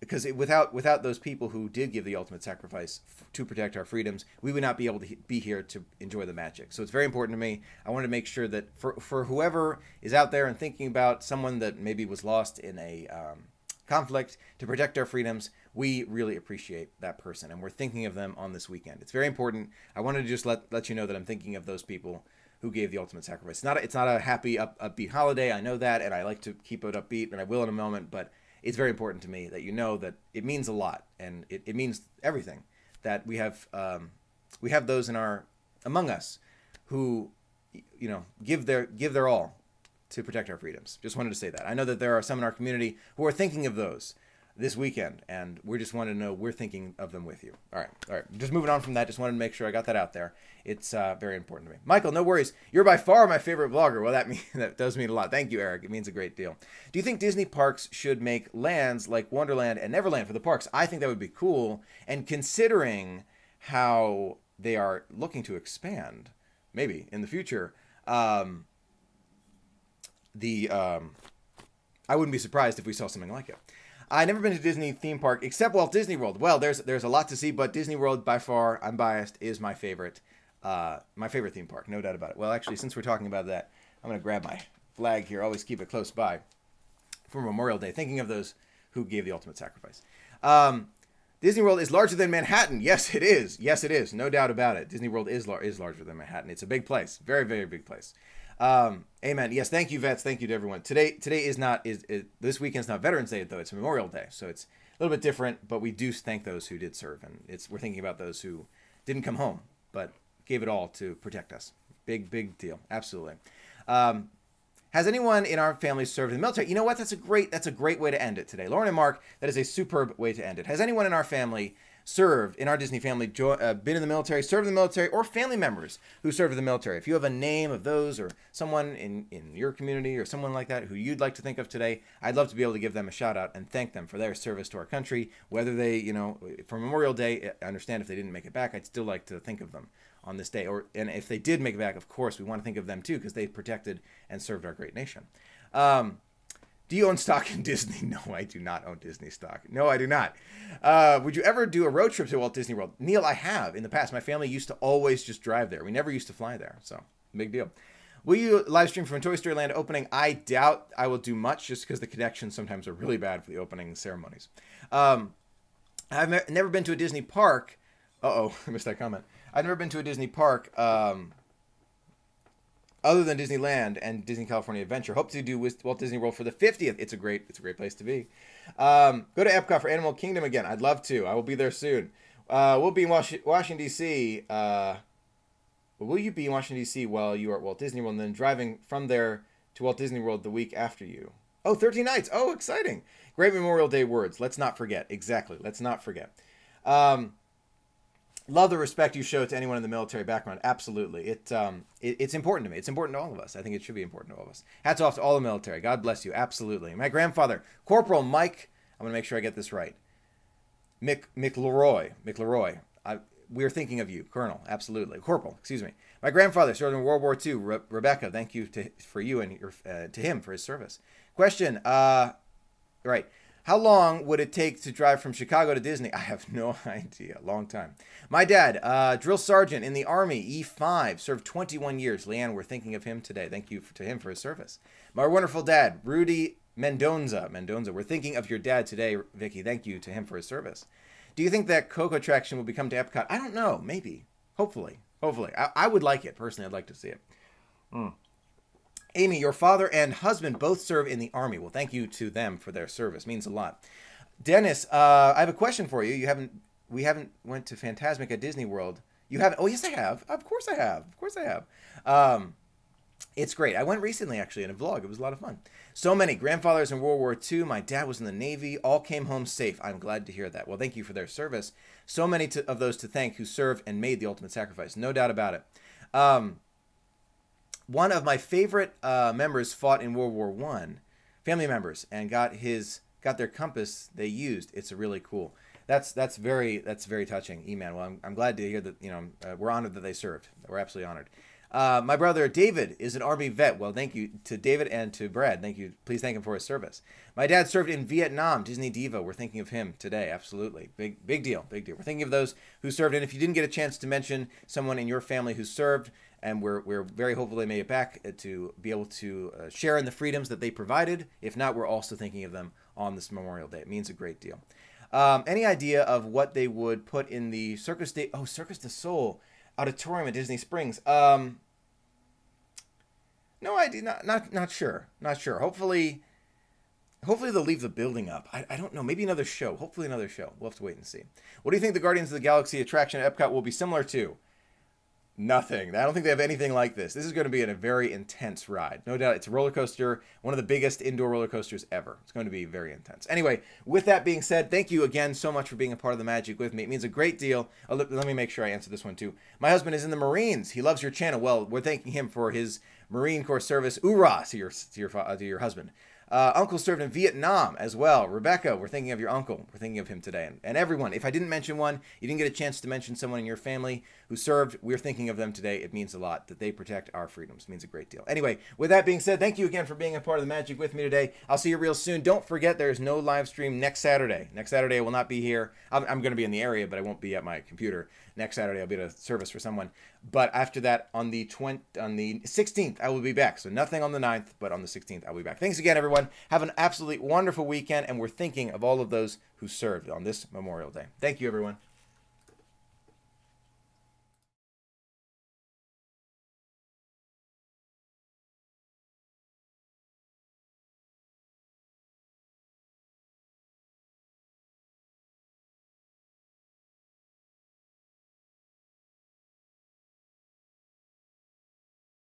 because without those people who did give the ultimate sacrifice to protect our freedoms, we would not be able to be here to enjoy the magic. So it's very important to me. I want to make sure that for whoever is out there and thinking about someone that maybe was lost in a conflict to protect our freedoms, we really appreciate that person, and we're thinking of them on this weekend. It's very important. I wanted to just let you know that I'm thinking of those people who gave the ultimate sacrifice. It's not a happy, upbeat holiday. I know that, and I like to keep it upbeat, and I will in a moment, but it's very important to me that you know that it means a lot, and it means everything, that we have those among us who, give their all to protect our freedoms. Just wanted to say that. I know that there are some in our community who are thinking of those this weekend, and we just wanted to know we're thinking of them with you. All right. Just moving on from that, just wanted to make sure I got that out there. It's very important to me. Michael, no worries. You're by far my favorite vlogger. Well, that does mean a lot. Thank you, Eric. It means a great deal. Do you think Disney parks should make lands like Wonderland and Neverland for the parks? I think that would be cool. And considering how they are looking to expand, maybe in the future, I wouldn't be surprised if we saw something like it. I've never been to Disney theme park except Walt Disney World. Well, there's a lot to see, but Disney World, by far, I'm biased, is my favorite theme park, no doubt about it. Well, actually, since we're talking about that, I'm going to grab my flag here. Always keep it close by for Memorial Day, thinking of those who gave the ultimate sacrifice. Disney World is larger than Manhattan. Yes, it is. Yes, it is. No doubt about it. Disney World is larger than Manhattan. It's a big place. Very, very big place. Amen. Yes, thank you, vets. Thank you to everyone. Today this weekend's not Veterans Day, though. It's Memorial Day, so it's a little bit different, but we do thank those who did serve, and we're thinking about those who didn't come home, but gave it all to protect us. Big deal. Absolutely. Has anyone in our family served in the military? You know what? That's a great way to end it today. Lauren and Mark, that is a superb way to end it. Has anyone in our family served, in our Disney family, been in the military, served in the military, or family members who served in the military? If you have a name of those or someone in your community or someone like that who you'd like to think of today, I'd love to be able to give them a shout out and thank them for their service to our country. Whether they, for Memorial Day, I understand if they didn't make it back, I'd still like to think of them on this day. And if they did make it back, of course, we want to think of them too, because they protected and served our great nation. Do you own stock in Disney? No, I do not own Disney stock. No, I do not. Would you ever do a road trip to Walt Disney World? Neil, I have in the past. My family used to always just drive there. We never used to fly there, so big deal. Will you live stream from Toy Story Land opening? I doubt I will do much, just because the connections sometimes are really bad for the opening ceremonies. I've never been to a Disney park. Uh-oh, I missed that comment. I've never been to a Disney park other than Disneyland and Disney California Adventure. Hope to do with Walt Disney World for the 50th. It's a great place to be. Go to Epcot for Animal Kingdom again. I'd love to. I will be there soon. We'll be in Washington, D.C. Will you be in Washington, D.C. while you are at Walt Disney World and then driving from there to Walt Disney World the week after you? Oh, 13 nights. Oh, exciting. Great Memorial Day words. Let's not forget. Exactly. Let's not forget. Love the respect you show to anyone in the military background. Absolutely. It's important to me. It's important to all of us. I think it should be important to all of us. Hats off to all the military. God bless you. Absolutely. My grandfather, Corporal Mike, I'm going to make sure I get this right. McLeroy. We're thinking of you, Colonel. Absolutely. Corporal, excuse me. My grandfather served in World War II. Rebecca, thank you for you and to him for his service. Question. Right. How long would it take to drive from Chicago to Disney? I have no idea. Long time. My dad, drill sergeant in the Army, E5, served 21 years. Leanne, we're thinking of him today. Thank you to him for his service. My wonderful dad, Rudy Mendoza, we're thinking of your dad today, Vicky. Thank you to him for his service. Do you think that Coco attraction will become to Epcot? I don't know. Maybe. Hopefully. I would like it. Personally, I'd like to see it. Amy, your father and husband both serve in the Army. Well, thank you to them for their service. Means a lot. Dennis, I have a question for you. We haven't went to Fantasmic at Disney World. You haven't? Oh, yes, I have. Of course I have. It's great. I went recently, actually, in a vlog. It was a lot of fun. So many grandfathers in World War II. My dad was in the Navy. All came home safe. I'm glad to hear that. Well, thank you for their service. So many of those to thank who served and made the ultimate sacrifice. No doubt about it. One of my favorite members fought in World War I, family members, and got their compass they used. It's really cool. That's very touching, E-Man. Well, I'm glad to hear that. We're honored that they served. We're absolutely honored. My brother David is an Army vet. Well, thank you to David and to Brad. Thank you. Please thank him for his service. My dad served in Vietnam. Disney Diva. We're thinking of him today. Absolutely. Big deal. We're thinking of those who served. And if you didn't get a chance to mention someone in your family who served, and we're very hopeful they made it back to be able to share in the freedoms that they provided. If not, we're also thinking of them on this Memorial Day. It means a great deal. Any idea of what they would put in the Circus du Soleil auditorium at Disney Springs? No idea. Not sure. Hopefully they'll leave the building up. I don't know. Maybe another show. Hopefully another show. We'll have to wait and see. What do you think the Guardians of the Galaxy attraction at Epcot will be similar to? Nothing. I don't think they have anything like this. This is going to be a very intense ride. No doubt. It's a roller coaster, one of the biggest indoor roller coasters ever. It's going to be very intense. Anyway, with that being said, thank you again so much for being a part of the magic with me. It means a great deal. Let me make sure I answer this one too. My husband is in the Marines. He loves your channel. Well, we're thanking him for his Marine Corps service. Hoorah to your husband. Uncle served in Vietnam as well. Rebecca, we're thinking of your uncle. We're thinking of him today. And everyone, if I didn't mention one, you didn't get a chance to mention someone in your family who served, we're thinking of them today. It means a lot that they protect our freedoms. It means a great deal. Anyway, with that being said, thank you again for being a part of the magic with me today. I'll see you real soon. Don't forget there's no live stream next Saturday. Next Saturday I will not be here. I'm going to be in the area, but I won't be at my computer. Next Saturday I'll be at a service for someone. But after that, on the 16th, I will be back. So nothing on the 9th, but on the 16th, I'll be back. Thanks again, everyone. Have an absolutely wonderful weekend, and we're thinking of all of those who served on this Memorial Day. Thank you, everyone.